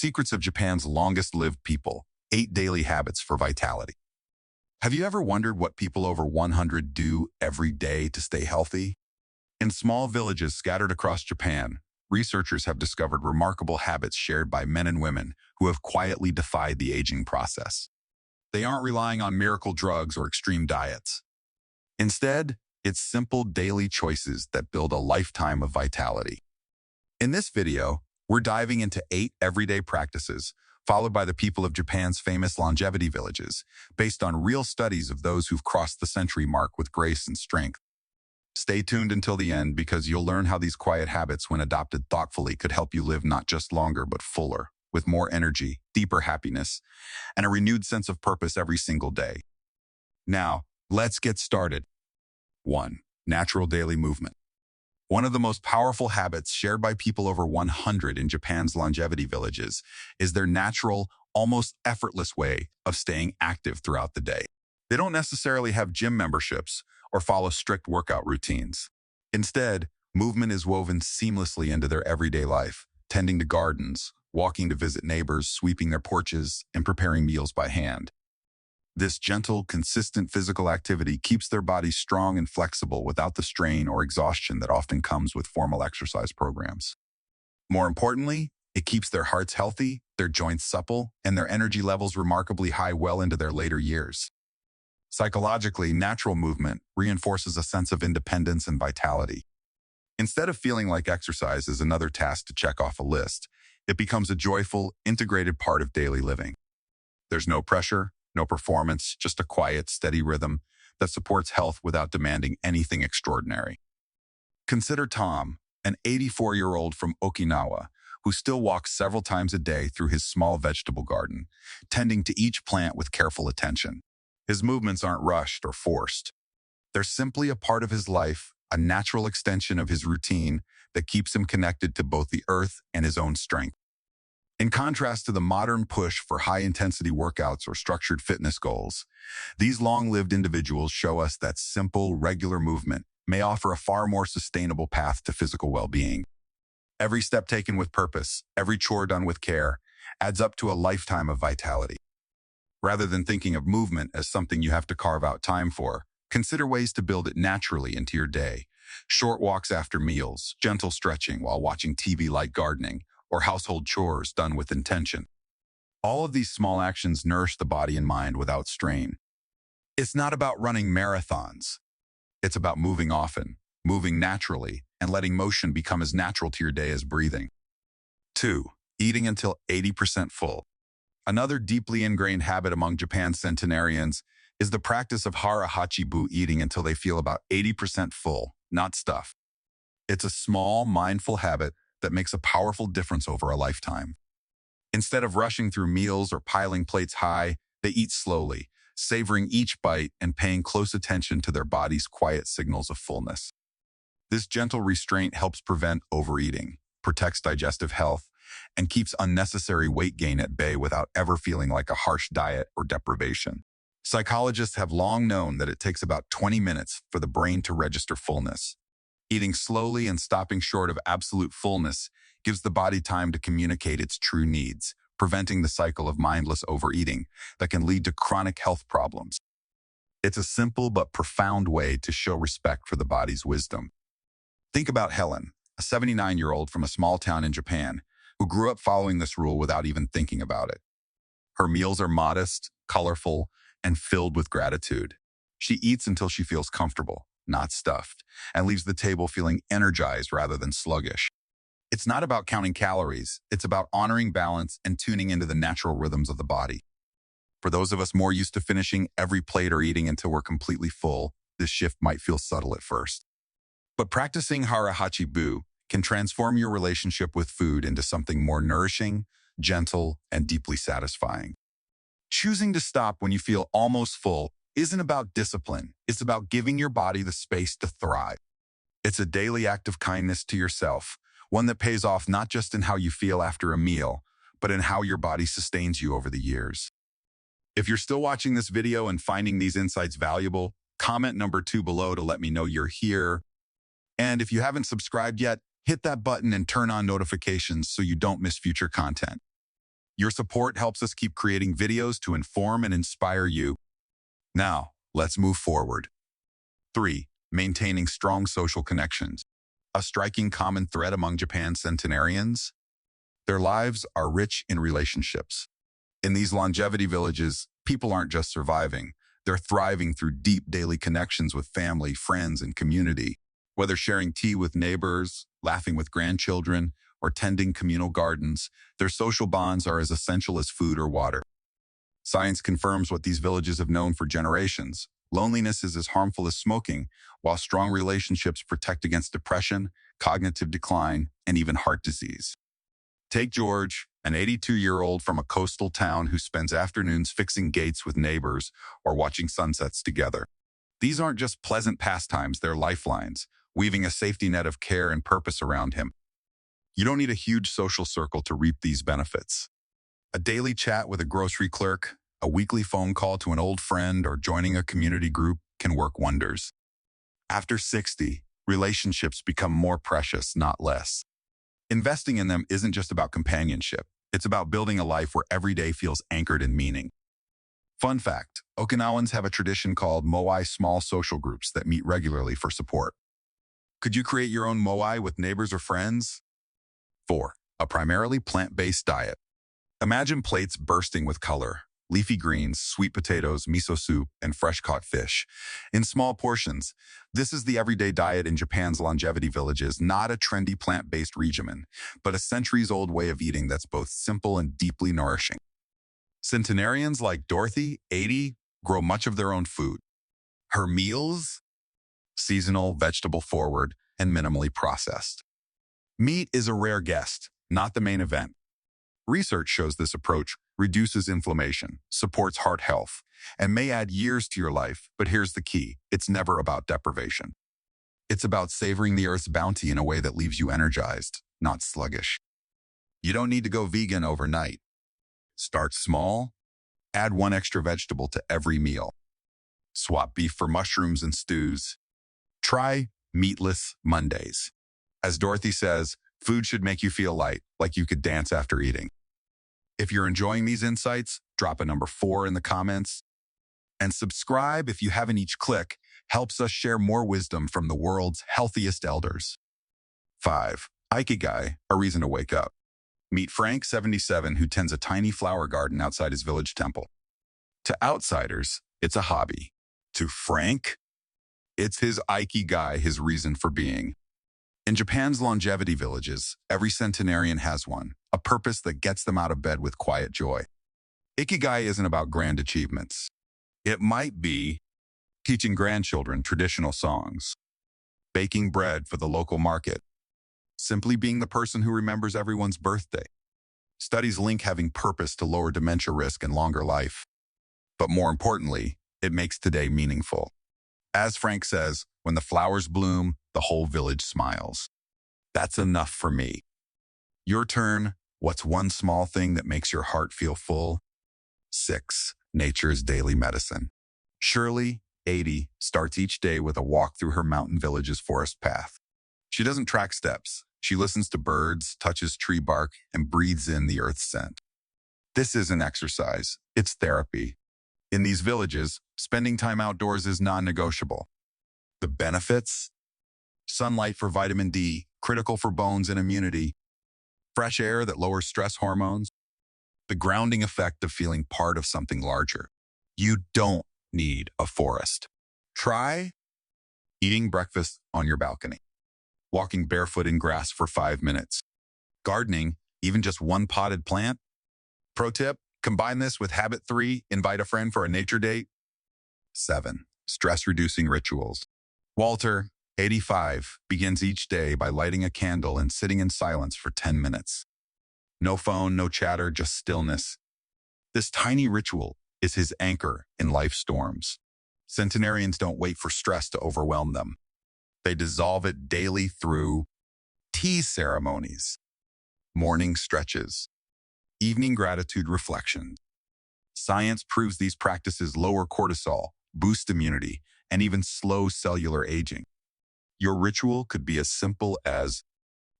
Secrets of Japan's Longest-Lived People, 8 Daily Habits for Vitality. Have you ever wondered what people over 100 do every day to stay healthy? In small villages scattered across Japan, researchers have discovered remarkable habits shared by men and women who have quietly defied the aging process. They aren't relying on miracle drugs or extreme diets. Instead, it's simple daily choices that build a lifetime of vitality. In this video, we're diving into 8 everyday practices followed by the people of Japan's famous longevity villages, based on real studies of those who've crossed the century mark with grace and strength. Stay tuned until the end because you'll learn how these quiet habits, when adopted thoughtfully, could help you live not just longer but fuller, with more energy, deeper happiness, and a renewed sense of purpose every single day. Now, let's get started. 1. Natural daily movement. One of the most powerful habits shared by people over 100 in Japan's longevity villages is their natural, almost effortless way of staying active throughout the day. They don't necessarily have gym memberships or follow strict workout routines. Instead, movement is woven seamlessly into their everyday life, tending to gardens, walking to visit neighbors, sweeping their porches, and preparing meals by hand. This gentle, consistent physical activity keeps their bodies strong and flexible without the strain or exhaustion that often comes with formal exercise programs. More importantly, it keeps their hearts healthy, their joints supple, and their energy levels remarkably high well into their later years. Psychologically, natural movement reinforces a sense of independence and vitality. Instead of feeling like exercise is another task to check off a list, it becomes a joyful, integrated part of daily living. There's no pressure, no performance, just a quiet, steady rhythm that supports health without demanding anything extraordinary. Consider Tom, an 84-year-old from Okinawa, who still walks several times a day through his small vegetable garden, tending to each plant with careful attention. His movements aren't rushed or forced. They're simply a part of his life, a natural extension of his routine that keeps him connected to both the earth and his own strength. In contrast to the modern push for high-intensity workouts or structured fitness goals, these long-lived individuals show us that simple, regular movement may offer a far more sustainable path to physical well-being. Every step taken with purpose, every chore done with care, adds up to a lifetime of vitality. Rather than thinking of movement as something you have to carve out time for, consider ways to build it naturally into your day. Short walks after meals, gentle stretching while watching TV like gardening, or household chores done with intention. All of these small actions nourish the body and mind without strain. It's not about running marathons. It's about moving often, moving naturally, and letting motion become as natural to your day as breathing. 2. Eating until 80% full. Another deeply ingrained habit among Japan's centenarians is the practice of hara-hachi-bu, eating until they feel about 80% full, not stuffed. It's a small, mindful habit that makes a powerful difference over a lifetime. Instead of rushing through meals or piling plates high, they eat slowly, savoring each bite and paying close attention to their body's quiet signals of fullness. This gentle restraint helps prevent overeating, protects digestive health, and keeps unnecessary weight gain at bay without ever feeling like a harsh diet or deprivation. Psychologists have long known that it takes about 20 minutes for the brain to register fullness. Eating slowly and stopping short of absolute fullness gives the body time to communicate its true needs, preventing the cycle of mindless overeating that can lead to chronic health problems. It's a simple but profound way to show respect for the body's wisdom. Think about Helen, a 79-year-old from a small town in Japan, who grew up following this rule without even thinking about it. Her meals are modest, colorful, and filled with gratitude. She eats until she feels comfortable, not stuffed, and leaves the table feeling energized rather than sluggish. It's not about counting calories, it's about honoring balance and tuning into the natural rhythms of the body. For those of us more used to finishing every plate or eating until we're completely full, this shift might feel subtle at first. But practicing hara-hachi-bu can transform your relationship with food into something more nourishing, gentle, and deeply satisfying. Choosing to stop when you feel almost full isn't about discipline. It's about giving your body the space to thrive. It's a daily act of kindness to yourself, one that pays off not just in how you feel after a meal, but in how your body sustains you over the years. If you're still watching this video and finding these insights valuable, comment number 2 below to let me know you're here. And if you haven't subscribed yet, hit that button and turn on notifications so you don't miss future content. Your support helps us keep creating videos to inform and inspire you. Now, let's move forward. 3. Maintaining strong social connections. A striking common thread among Japan's centenarians? Their lives are rich in relationships. In these longevity villages, people aren't just surviving. They're thriving through deep daily connections with family, friends, and community. Whether sharing tea with neighbors, laughing with grandchildren, or tending communal gardens, their social bonds are as essential as food or water. Science confirms what these villages have known for generations. Loneliness is as harmful as smoking, while strong relationships protect against depression, cognitive decline, and even heart disease. Take George, an 82-year-old from a coastal town who spends afternoons fixing gates with neighbors or watching sunsets together. These aren't just pleasant pastimes, they're lifelines, weaving a safety net of care and purpose around him. You don't need a huge social circle to reap these benefits. A daily chat with a grocery clerk, a weekly phone call to an old friend, or joining a community group can work wonders. After 60, relationships become more precious, not less. Investing in them isn't just about companionship. It's about building a life where every day feels anchored in meaning. Fun fact, Okinawans have a tradition called Moai small social groups that meet regularly for support. Could you create your own Moai with neighbors or friends? 4. A primarily plant-based diet. Imagine plates bursting with color, leafy greens, sweet potatoes, miso soup, and fresh-caught fish. In small portions, this is the everyday diet in Japan's longevity villages, not a trendy plant-based regimen, but a centuries-old way of eating that's both simple and deeply nourishing. Centenarians like Dorothy, 80, grow much of their own food. Her meals? Seasonal, vegetable-forward, and minimally processed. Meat is a rare guest, not the main event. Research shows this approach reduces inflammation, supports heart health, and may add years to your life, but here's the key. It's never about deprivation. It's about savoring the earth's bounty in a way that leaves you energized, not sluggish. You don't need to go vegan overnight. Start small. Add one extra vegetable to every meal. Swap beef for mushrooms and stews. Try meatless Mondays. As Dorothy says, food should make you feel light, like you could dance after eating. If you're enjoying these insights, drop a number 4 in the comments. And subscribe if you haven't. Each click helps us share more wisdom from the world's healthiest elders. 5. Ikigai, a reason to wake up. Meet Frank, 77, who tends a tiny flower garden outside his village temple. To outsiders, it's a hobby. To Frank, it's his Ikigai, his reason for being. In Japan's longevity villages, every centenarian has one, a purpose that gets them out of bed with quiet joy. Ikigai isn't about grand achievements. It might be teaching grandchildren traditional songs, baking bread for the local market, simply being the person who remembers everyone's birthday. Studies link having purpose to lower dementia risk and longer life. But more importantly, it makes today meaningful. As Frank says, when the flowers bloom, the whole village smiles. That's enough for me. Your turn. What's one small thing that makes your heart feel full? 6. Nature's daily medicine. Shirley, 80, starts each day with a walk through her mountain village's forest path. She doesn't track steps. She listens to birds, touches tree bark, and breathes in the earth's scent. This isn't exercise. It's therapy. In these villages, spending time outdoors is non-negotiable. The benefits? Sunlight for vitamin D, critical for bones and immunity. Fresh air that lowers stress hormones. The grounding effect of feeling part of something larger. You don't need a forest. Try eating breakfast on your balcony. Walking barefoot in grass for 5 minutes. Gardening, even just one potted plant. Pro tip, combine this with habit 3, invite a friend for a nature date. 7. Stress-reducing rituals. Walter, 85, begins each day by lighting a candle and sitting in silence for 10 minutes. No phone, no chatter, just stillness. This tiny ritual is his anchor in life's storms. Centenarians don't wait for stress to overwhelm them. They dissolve it daily through tea ceremonies, morning stretches, evening gratitude reflections. Science proves these practices lower cortisol, boost immunity, and even slow cellular aging. Your ritual could be as simple as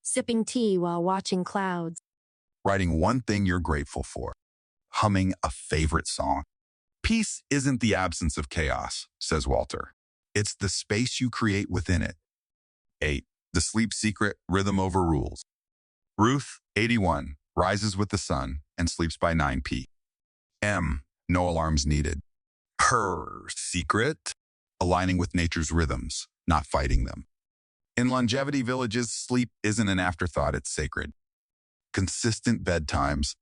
sipping tea while watching clouds, writing one thing you're grateful for, humming a favorite song. Peace isn't the absence of chaos, says Walter. It's the space you create within it. 8. The sleep secret, rhythm over rules. Ruth, 81, rises with the sun and sleeps by 9 p.m. No alarms needed. Her secret? Aligning with nature's rhythms, not fighting them. In longevity villages, sleep isn't an afterthought, it's sacred. Consistent bedtimes,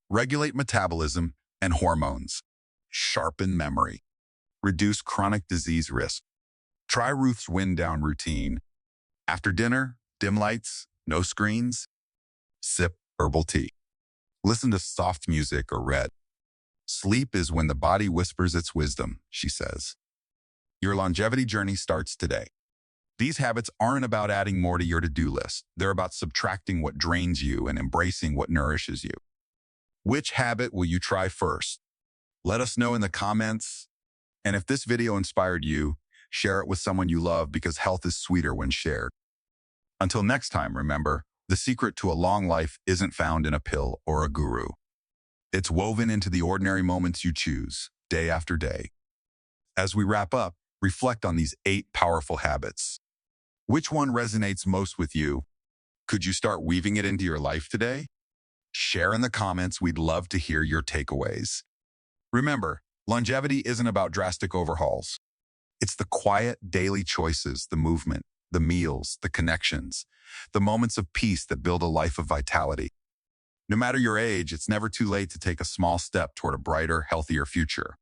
regulate metabolism and hormones, sharpen memory, reduce chronic disease risk. Try Ruth's wind down routine. After dinner, dim lights, no screens, sip herbal tea. Listen to soft music or read. Sleep is when the body whispers its wisdom, she says. Your longevity journey starts today. These habits aren't about adding more to your to-do list. They're about subtracting what drains you and embracing what nourishes you. Which habit will you try first? Let us know in the comments. And if this video inspired you, share it with someone you love because health is sweeter when shared. Until next time, remember, the secret to a long life isn't found in a pill or a guru. It's woven into the ordinary moments you choose, day after day. As we wrap up, reflect on these 8 powerful habits. Which one resonates most with you? Could you start weaving it into your life today? Share in the comments. We'd love to hear your takeaways. Remember, longevity isn't about drastic overhauls. It's the quiet daily choices, the movement, the meals, the connections, the moments of peace that build a life of vitality. No matter your age, it's never too late to take a small step toward a brighter, healthier future.